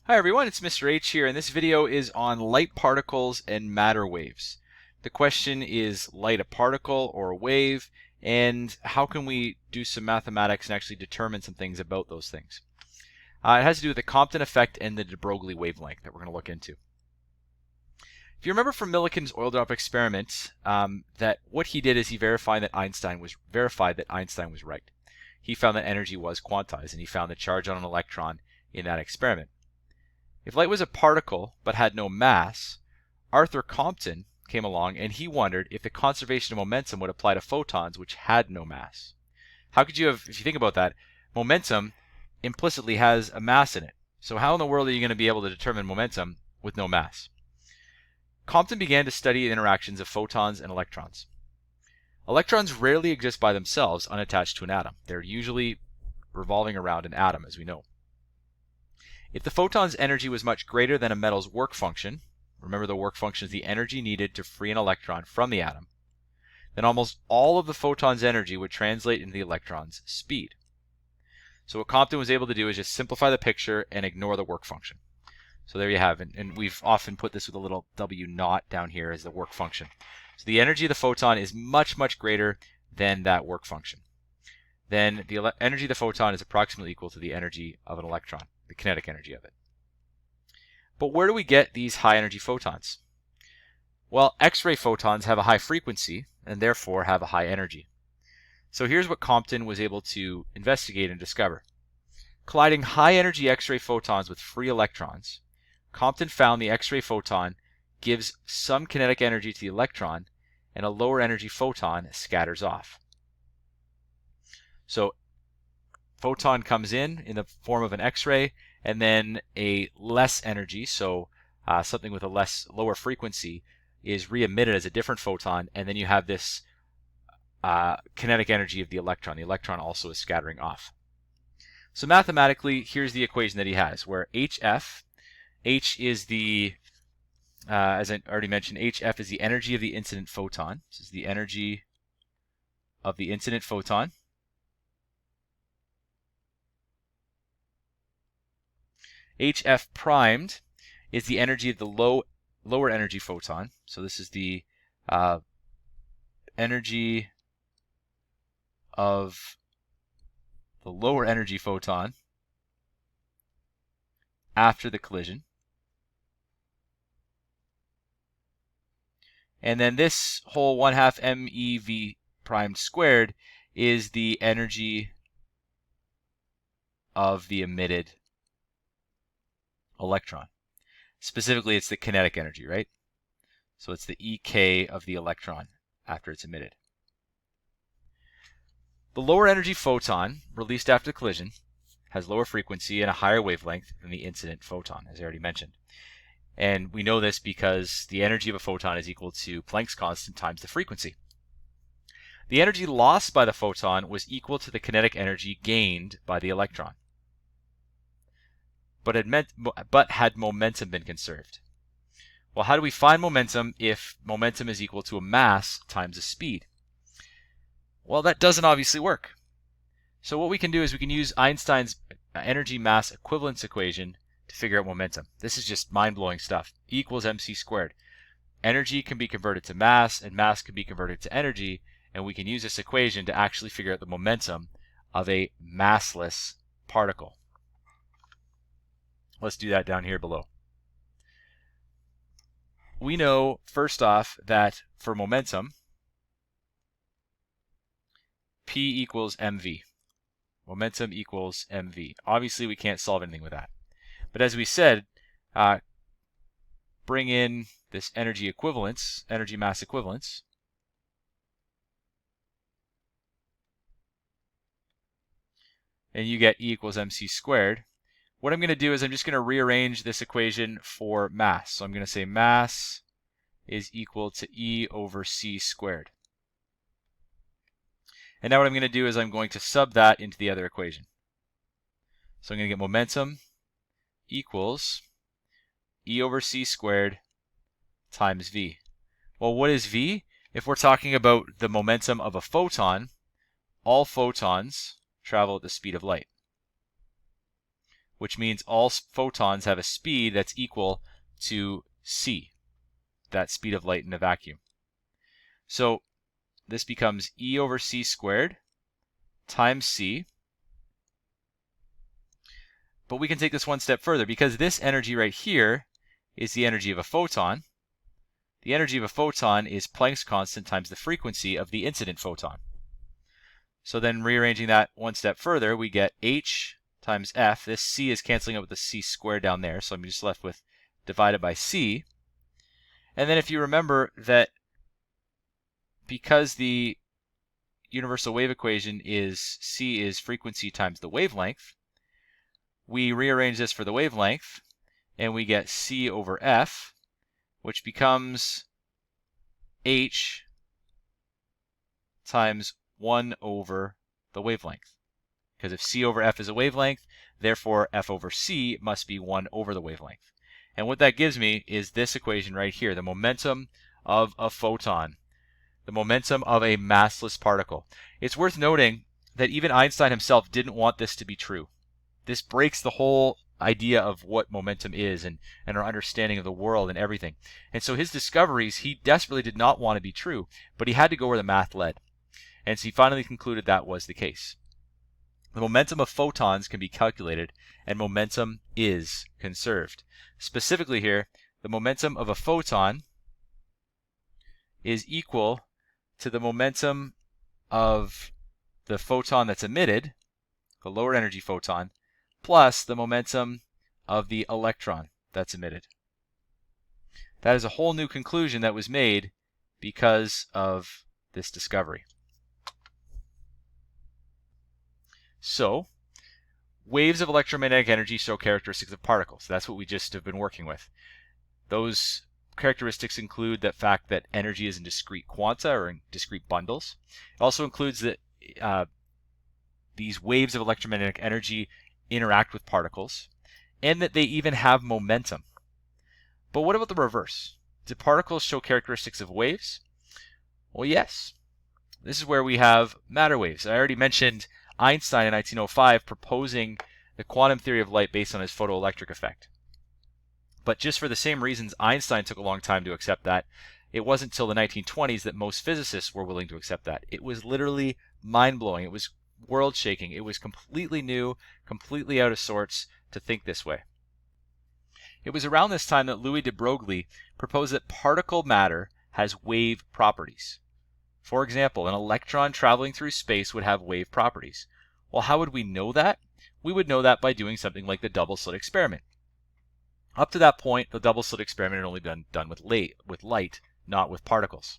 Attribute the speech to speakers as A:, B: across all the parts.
A: Hi everyone, it's Mr. H here, and this video is on light particles and matter waves. The question is light a particle or a wave, and how can we do some mathematics and actually determine some things about those things? It has to do with the Compton effect and the de Broglie wavelength that we're going to look into. If you remember from Millikan's oil drop experiment, that what he did is he verified that Einstein was right. He found that energy was quantized, and he found the charge on an electron in that experiment. If light was a particle but had no mass, Arthur Compton came along and he wondered if the conservation of momentum would apply to photons which had no mass. How could you have, if you think about that, momentum implicitly has a mass in it. So how in the world are you going to be able to determine momentum with no mass? Compton began to study the interactions of photons and electrons. Electrons rarely exist by themselves unattached to an atom. They're usually revolving around an atom, as we know. If the photon's energy was much greater than a metal's work function, remember the work function is the energy needed to free an electron from the atom, then almost all of the photon's energy would translate into the electron's speed. So what Compton was able to do is just simplify the picture and ignore the work function. So there you have it, and we've often put this with a little W naught down here as the work function. So the energy of the photon is much, much greater than that work function. Then the energy of the photon is approximately equal to the energy of an electron, the kinetic energy of it. But where do we get these high energy photons? Well, X-ray photons have a high frequency and therefore have a high energy. So here's what Compton was able to investigate and discover. Colliding high energy X-ray photons with free electrons, Compton found the X-ray photon gives some kinetic energy to the electron and a lower energy photon scatters off. So photon comes in the form of an X-ray, and then a less energy, so something with a lower frequency, is re-emitted as a different photon, and then you have this kinetic energy of the electron. The electron also is scattering off. So mathematically, here's the equation that he has, where HF, H is the, as I already mentioned, HF is the energy of the incident photon. This is the energy of the incident photon. HF primed is the energy of the lower energy photon. So this is the energy of the lower energy photon after the collision. And then this whole 1/2 MeV primed squared is the energy of the emitted electron. Specifically, it's the kinetic energy, right? So it's the EK of the electron after it's emitted. The lower energy photon released after the collision has lower frequency and a higher wavelength than the incident photon, as I already mentioned. And we know this because the energy of a photon is equal to Planck's constant times the frequency. The energy lost by the photon was equal to the kinetic energy gained by the electron. But had momentum been conserved? Well, how do we find momentum if momentum is equal to a mass times a speed? Well, that doesn't obviously work. So what we can do is we can use Einstein's energy mass equivalence equation to figure out momentum. This is just mind-blowing stuff. E equals mc squared. Energy can be converted to mass, and mass can be converted to energy, and we can use this equation to actually figure out the momentum of a massless particle. Let's do that down here below. We know, first off, that for momentum, P equals mv. Momentum equals mv. Obviously, we can't solve anything with that. But as we said, bring in this energy equivalence, energy mass equivalence. And you get E equals mc squared. What I'm going to do is I'm just going to rearrange this equation for mass. So I'm going to say mass is equal to E over c squared. And now what I'm going to do is I'm going to sub that into the other equation. So I'm going to get momentum equals E over c squared times v. Well, what is v? If we're talking about the momentum of a photon, all photons travel at the speed of light. which means all photons have a speed that's equal to c, that speed of light in a vacuum. So this becomes E over c squared times c. But we can take this one step further, because this energy right here is the energy of a photon. The energy of a photon is Planck's constant times the frequency of the incident photon. So then rearranging that one step further, we get h times f. This c is canceling out with the c squared down there, so I'm just left with divided by c. And then if you remember that because the universal wave equation is c is frequency times the wavelength, we rearrange this for the wavelength, and we get c over f, which becomes h times 1 over the wavelength. Because if c over f is a wavelength, therefore f over c must be 1 over the wavelength. And what that gives me is this equation right here, the momentum of a photon, the momentum of a massless particle. It's worth noting that even Einstein himself didn't want this to be true. This breaks the whole idea of what momentum is and our understanding of the world and everything. And so his discoveries, he desperately did not want to be true, but he had to go where the math led. And so he finally concluded that was the case. The momentum of photons can be calculated, and momentum is conserved. Specifically here, the momentum of a photon is equal to the momentum of the photon that's emitted, the lower energy photon, plus the momentum of the electron that's emitted. That is a whole new conclusion that was made because of this discovery. So, waves of electromagnetic energy show characteristics of particles. That's what we just have been working with. Those characteristics include the fact that energy is in discrete quanta or in discrete bundles. It also includes that these waves of electromagnetic energy interact with particles, and that they even have momentum. But what about the reverse? Do particles show characteristics of waves? Well, yes. This is where we have matter waves. I already mentioned Einstein in 1905 proposing the quantum theory of light based on his photoelectric effect. But just for the same reasons Einstein took a long time to accept that, it wasn't until the 1920s that most physicists were willing to accept that. It was literally mind-blowing. It was world-shaking. It was completely new, completely out of sorts to think this way. It was around this time that Louis de Broglie proposed that particle matter has wave properties. For example, an electron traveling through space would have wave properties. Well, how would we know that? We would know that by doing something like the double slit experiment. Up to that point, the double slit experiment had only been done with light, not with particles.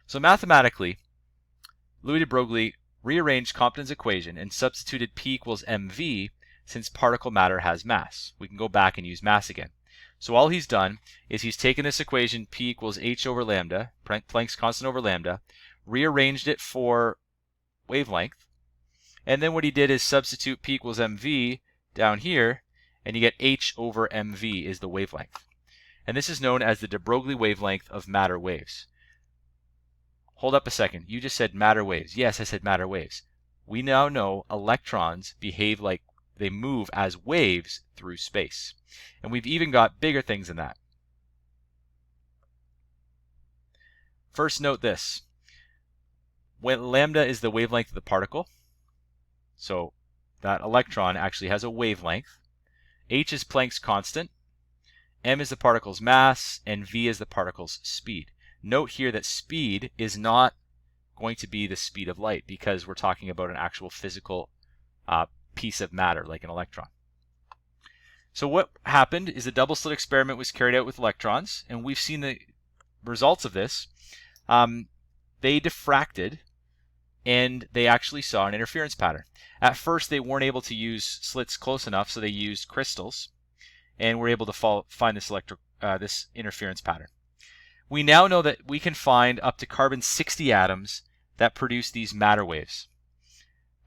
A: So mathematically, Louis de Broglie rearranged Compton's equation and substituted P equals mv since particle matter has mass. We can go back and use mass again. So all he's done is he's taken this equation P equals h over lambda, Planck's constant over lambda, rearranged it for wavelength, and then what he did is substitute P equals mv down here, and you get h over mv is the wavelength. And this is known as the de Broglie wavelength of matter waves. Hold up a second. You just said matter waves. Yes, I said matter waves. We now know electrons behave like they move as waves through space. And we've even got bigger things than that. First, note this. When lambda is the wavelength of the particle, so that electron actually has a wavelength. H is Planck's constant, m is the particle's mass, and v is the particle's speed. Note here that speed is not going to be the speed of light because we're talking about an actual physical piece of matter like an electron. So what happened is the double slit experiment was carried out with electrons, and we've seen the results of this. They diffracted, and they actually saw an interference pattern. At first, they weren't able to use slits close enough, so they used crystals, and were able to find this interference pattern. We now know that we can find up to carbon-60 atoms that produce these matter waves.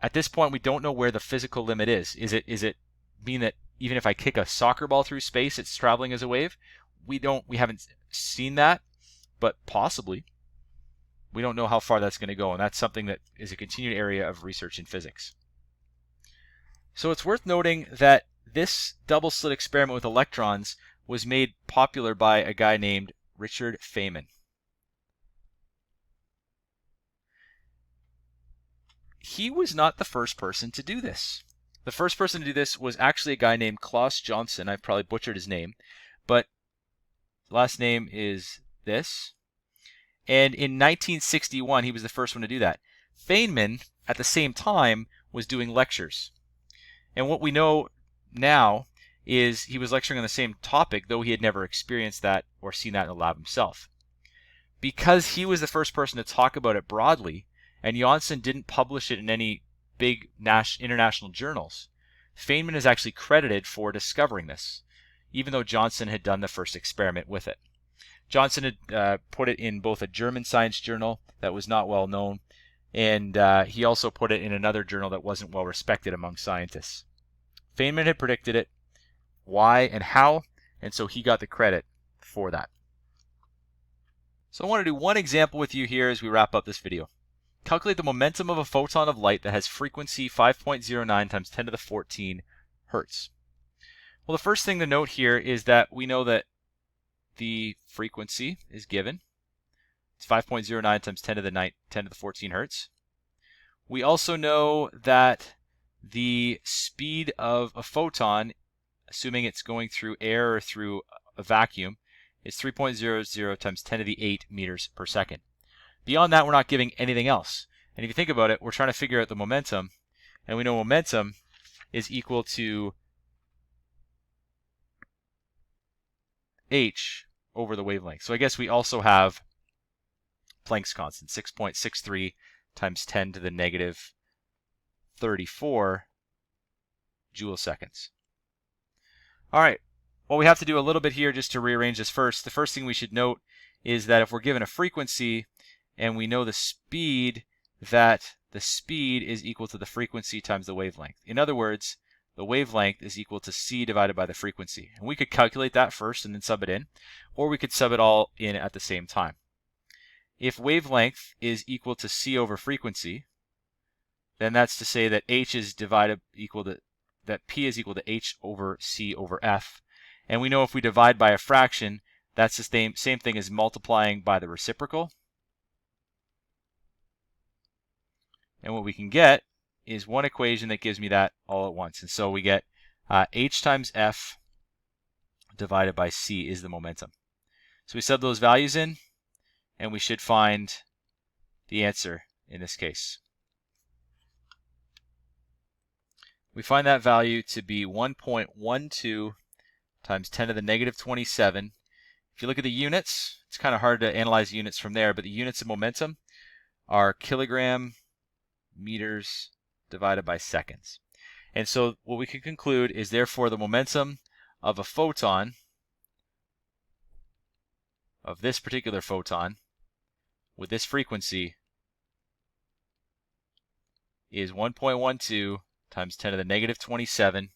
A: At this point, we don't know where the physical limit is. Is it mean that even if I kick a soccer ball through space, it's traveling as a wave? We haven't seen that, but possibly. We don't know how far that's going to go, and that's something that is a continued area of research in physics. So it's worth noting that this double slit experiment with electrons was made popular by a guy named Richard Feynman. He was not the first person to do this. The first person to do this was actually a guy named Claus Johnson. I've probably butchered his name, but last name is this. And in 1961, he was the first one to do that. Feynman, at the same time, was doing lectures. And what we know now is he was lecturing on the same topic, though he had never experienced that or seen that in the lab himself. Because he was the first person to talk about it broadly, and Johnson didn't publish it in any big international journals, Feynman is actually credited for discovering this, even though Johnson had done the first experiment with it. Johnson had put it in both a German science journal that was not well known, and he also put it in another journal that wasn't well respected among scientists. Feynman had predicted it, why and how, and so he got the credit for that. So I want to do one example with you here as we wrap up this video. Calculate the momentum of a photon of light that has frequency 5.09 times 10 to the 14 hertz. Well, the first thing to note here is that we know that the frequency is given. It's 5.09 times 10 to the 14 hertz. We also know that the speed of a photon, assuming it's going through air or through a vacuum, is 3.00 times 10 to the 8 meters per second. Beyond that, we're not giving anything else. And if you think about it, we're trying to figure out the momentum, and we know momentum is equal to h over the wavelength. So I guess we also have Planck's constant, 6.63 times 10 to the negative 34 joule seconds. All right, well, we have to do a little bit here just to rearrange this first. The first thing we should note is that if we're given a frequency and we know the speed, that the speed is equal to the frequency times the wavelength. In other words, the wavelength is equal to c divided by the frequency. And we could calculate that first and then sub it in, or we could sub it all in at the same time. If wavelength is equal to c over frequency, then that's to say that h is that p is equal to h over c over f. And we know if we divide by a fraction, that's the same thing as multiplying by the reciprocal. And what we can get is one equation that gives me that all at once. And so we get h times f divided by c is the momentum. So we sub those values in, and we should find the answer in this case. We find that value to be 1.12 times 10 to the negative 27. If you look at the units, it's kind of hard to analyze units from there, but the units of momentum are kilogram meters divided by seconds. And so what we can conclude is therefore the momentum of a photon, of this particular photon, with this frequency is 1.12 times 10 to the negative 27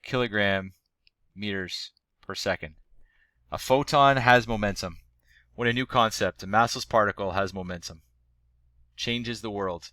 A: kilogram meters per second. A photon has momentum. What a new concept. A massless particle has momentum. Changes the world.